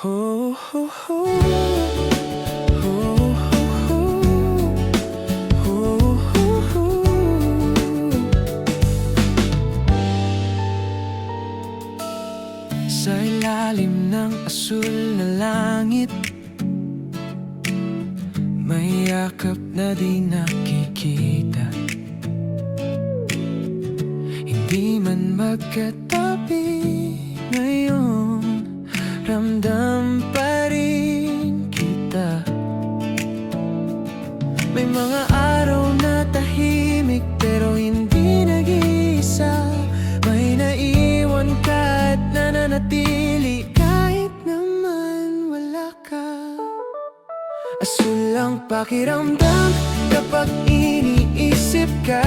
Ho, ho, ho. Ho, ho, ho. Ho, ho, ho. Sa ilalim ng asul na langit, may yakap na di nakikita. Hindi man magkatabi ngayon, ramdam pa rin kita. May mga araw na tahimik pero hindi nag-iisa. May naiwan ka at nananatili kahit naman wala ka. Asul ang pakiramdam kapag iniisip ka.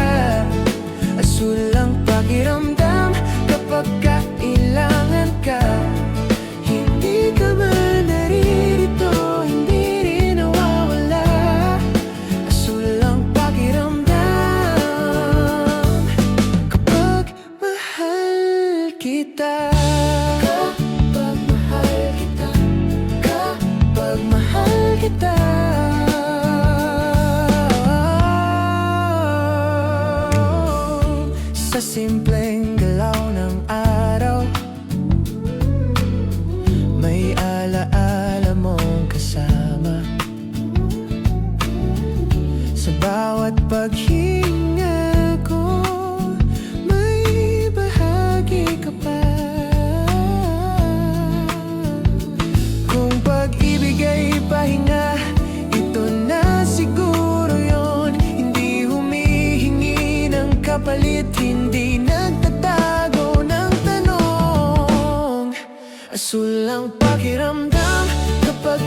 Asul ang pakiramdam kapag kailangan ka. Hindi ka man naririto, hindi rin nawawala. Asul ang pakiramdam kapag mahal kita. Kapag mahal kita. Kapag mahal kita. Sa simpleng galaw ng araw, may alaala mong kasama. Sa bawat paghinga ko, may bahagi ka pa. Kung pag-ibig ay pahinga, ito na siguro yon. Hindi humihingi ng kapalit, hindi nagtatago ng tanong. Asul ang pakiramdam kapag